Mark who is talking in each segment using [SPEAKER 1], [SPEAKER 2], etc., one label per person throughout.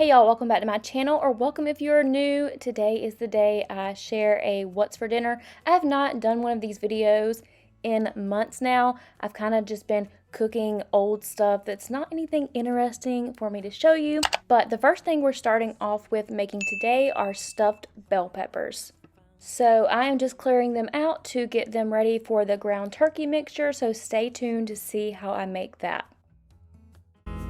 [SPEAKER 1] Hey y'all, welcome back to my channel, or welcome if you're new. Today is the day I share a what's for dinner. I have not done one of these videos in months now. I've kind of just been cooking old stuff that's not anything interesting for me to show you. But the first thing we're starting off with making today are stuffed bell peppers. So I am just clearing them out to get them ready for the ground turkey mixture, so stay tuned to see how I make that.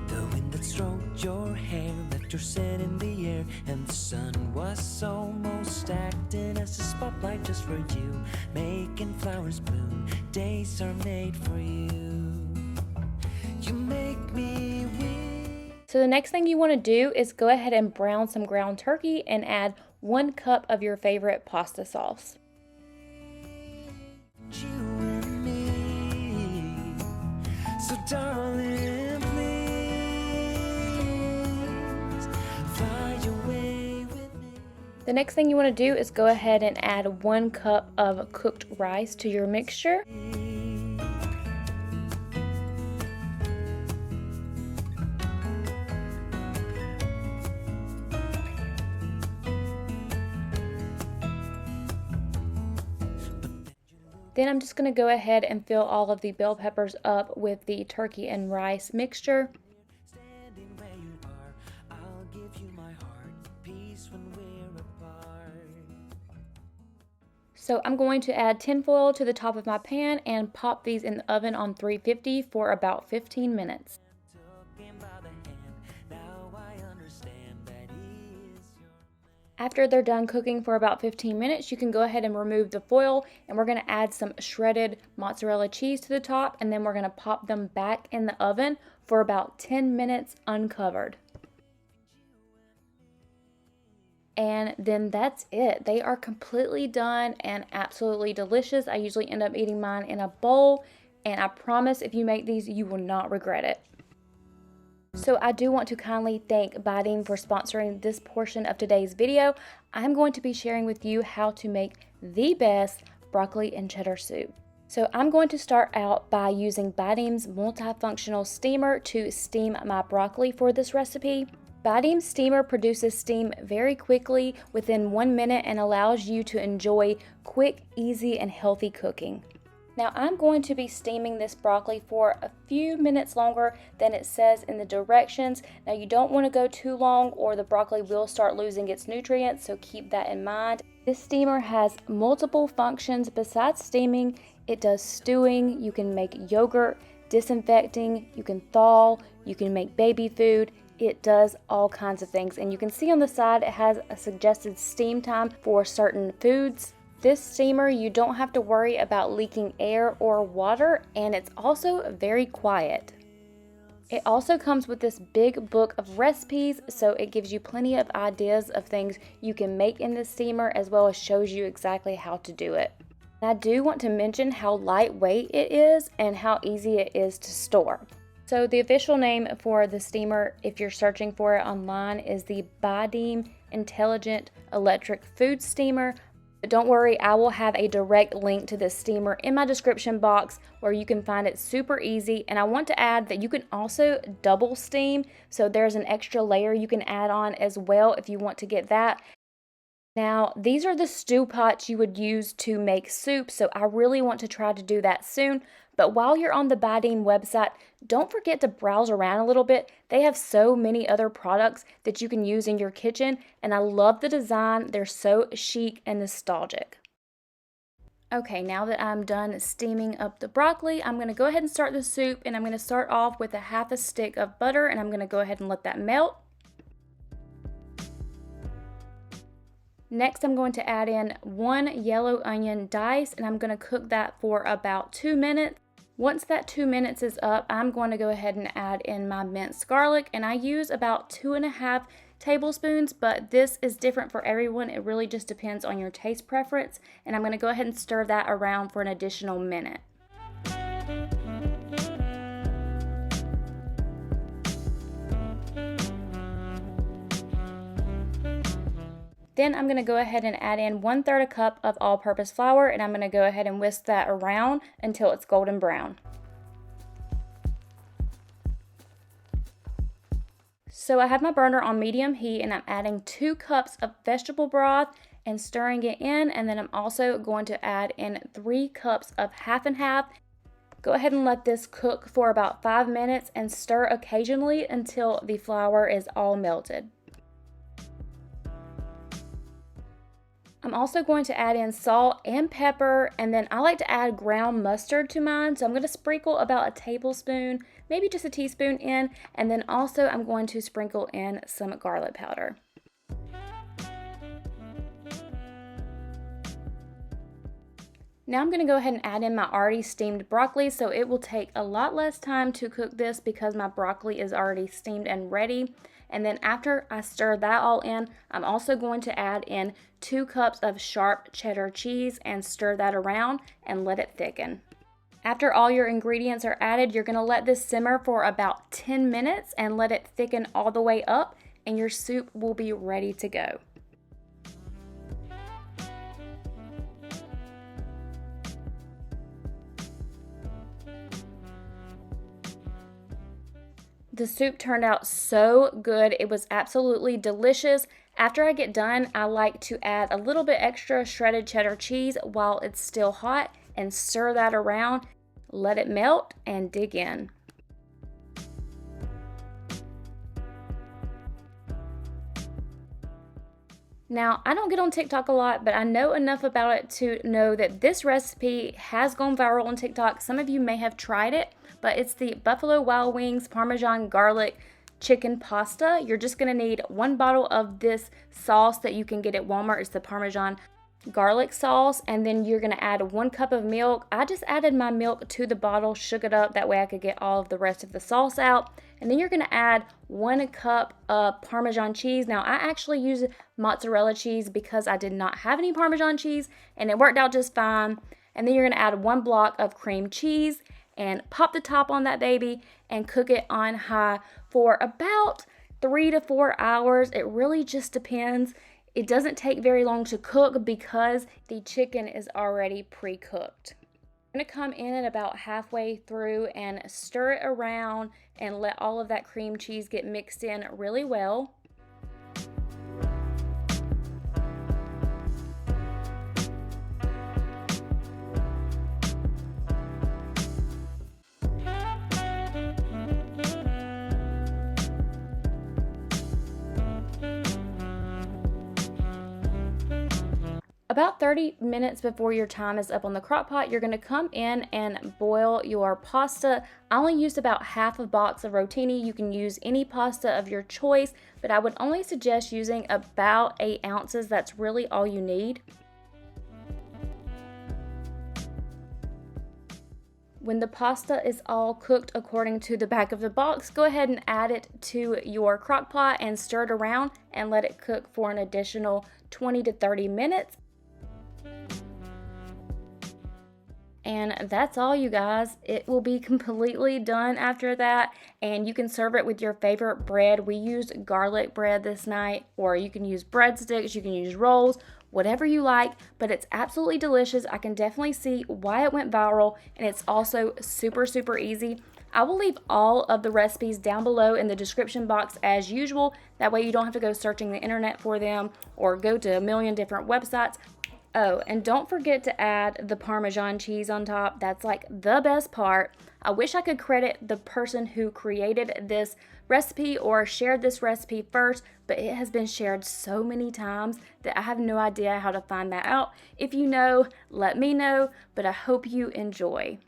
[SPEAKER 2] The wind that stroked your hair left your scent in the air, and the sun was almost acting as a spotlight just for you, making flowers bloom. Days are made for you. You make me weak.
[SPEAKER 1] So the next thing you want to do is go ahead and brown some ground turkey and add 1 cup of your favorite pasta sauce.
[SPEAKER 2] You and me. So darling, please fly away with me.
[SPEAKER 1] The next thing you want to do is go ahead and add 1 cup of cooked rice to your mixture. Then I'm just going to go ahead and fill all of the bell peppers up with the turkey and rice mixture.
[SPEAKER 2] Standing where you are, I'll give you my heart, peace when we're apart.
[SPEAKER 1] So I'm going to add tin foil to the top of my pan and pop these in the oven on 350 for about 15 minutes.
[SPEAKER 2] Took him by the hand, now I understand that he is your
[SPEAKER 1] After they're done cooking for about 15 minutes, you can go ahead and remove the foil, and we're going to add some shredded mozzarella cheese to the top, and then we're going to pop them back in the oven for about 10 minutes uncovered. And then that's it. They are completely done and absolutely delicious. I usually end up eating mine in a bowl, and I promise if you make these, you will not regret it. So I do want to kindly thank Biting for sponsoring this portion of today's video. I'm going to be sharing with you how to make the best broccoli and cheddar soup. So I'm going to start out by using Biting's multifunctional steamer to steam my broccoli for this recipe. Biting's steamer produces steam very quickly within 1 minute and allows you to enjoy quick, easy, and healthy cooking. Now I'm going to be steaming this broccoli for a few minutes longer than it says in the directions. Now you don't want to go too long or the broccoli will start losing its nutrients, so keep that in mind. This steamer has multiple functions besides steaming. It does stewing, you can make yogurt, disinfecting, you can thaw, you can make baby food. It does all kinds of things, and you can see on the side it has a suggested steam time for certain foods. This steamer, you don't have to worry about leaking air or water, and it's also very quiet. It also comes with this big book of recipes, so it gives you plenty of ideas of things you can make in this steamer, as well as shows you exactly how to do it. And I do want to mention how lightweight it is and how easy it is to store. So the official name for the steamer, if you're searching for it online, is the Biting Intelligent Electric Food Steamer. But don't worry, I will have a direct link to this steamer in my description box where you can find it super easy. And I want to add that you can also double steam, so there's an extra layer you can add on as well if you want to get that. Now, these are the stew pots you would use to make soup, so I really want to try to do that soon. But while you're on the Biting website, don't forget to browse around a little bit. They have so many other products that you can use in your kitchen, and I love the design. They're so chic and nostalgic. Okay, now that I'm done steaming up the broccoli, I'm going to go ahead and start the soup, and I'm going to start off with a half a stick of butter, and I'm going to go ahead and let that melt. Next, I'm going to add in 1 yellow onion diced, and I'm going to cook that for about 2 minutes. Once that 2 minutes is up, I'm going to go ahead and add in my minced garlic, and I use about 2.5 tablespoons, but this is different for everyone. It really just depends on your taste preference, and I'm going to go ahead and stir that around for an additional minute. Then I'm going to go ahead and add in 1/3 a cup of all-purpose flour, and I'm going to go ahead and whisk that around until it's golden brown. So I have my burner on medium heat and I'm adding 2 cups of vegetable broth and stirring it in, and then I'm also going to add in 3 cups of half and half. Go ahead and let this cook for about 5 minutes and stir occasionally until the flour is all melted. I'm also going to add in salt and pepper, and then I like to add ground mustard to mine, so I'm going to sprinkle about a tablespoon, maybe just a teaspoon in, and then also I'm going to sprinkle in some garlic powder. Now I'm going to go ahead and add in my already steamed broccoli, so it will take a lot less time to cook this because my broccoli is already steamed and ready. And then after I stir that all in, I'm also going to add in 2 cups of sharp cheddar cheese and stir that around and let it thicken. After all your ingredients are added, you're going to let this simmer for about 10 minutes and let it thicken all the way up, and your soup will be ready to go. The soup turned out so good. It was absolutely delicious. After I get done, I like to add a little bit extra shredded cheddar cheese while it's still hot and stir that around, let it melt, and dig in. Now, I don't get on TikTok a lot, but I know enough about it to know that this recipe has gone viral on TikTok. Some of you may have tried it, but it's the Buffalo Wild Wings Parmesan garlic chicken pasta. You're just going to need 1 bottle of this sauce that you can get at Walmart. It's the Parmesan garlic sauce, and then you're going to add 1 cup of milk. I just added my milk to the bottle, shook it up, that way I could get all of the rest of the sauce out. And then you're going to add 1 cup of Parmesan cheese. Now I actually use mozzarella cheese because I did not have any Parmesan cheese and it worked out just fine. And then you're going to add 1 block of cream cheese and pop the top on that baby and cook it on high for about 3 to 4 hours. It really just depends. It doesn't take very long to cook because the chicken is already pre-cooked. I'm going to come in at about halfway through and stir it around and let all of that cream cheese get mixed in really well. About 30 minutes before your time is up on the crock pot, you're going to come in and boil your pasta. I only used about half a box of rotini. You can use any pasta of your choice, but I would only suggest using about 8 ounces. That's really all you need. When the pasta is all cooked according to the back of the box, go ahead and add it to your crock pot and stir it around and let it cook for an additional 20 to 30 minutes. And that's all, you guys. It will be completely done after that, and you can serve it with your favorite bread. We used garlic bread this night, or you can use breadsticks, you can use rolls, whatever you like, but it's absolutely delicious. I can definitely see why it went viral, and it's also super, super easy. I will leave all of the recipes down below in the description box as usual. That way you don't have to go searching the internet for them or go to a million different websites. Oh, and don't forget to add the Parmesan cheese on top. That's like the best part. I wish I could credit the person who created this recipe or shared this recipe first, but it has been shared so many times that I have no idea how to find that out. If you know, let me know, but I hope you enjoy.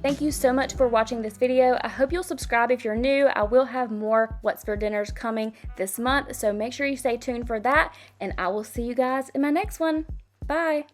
[SPEAKER 1] Thank you so much for watching this video. I hope you'll subscribe if you're new. I will have more What's for Dinners coming this month, so make sure you stay tuned for that, and I will see you guys in my next one. Bye!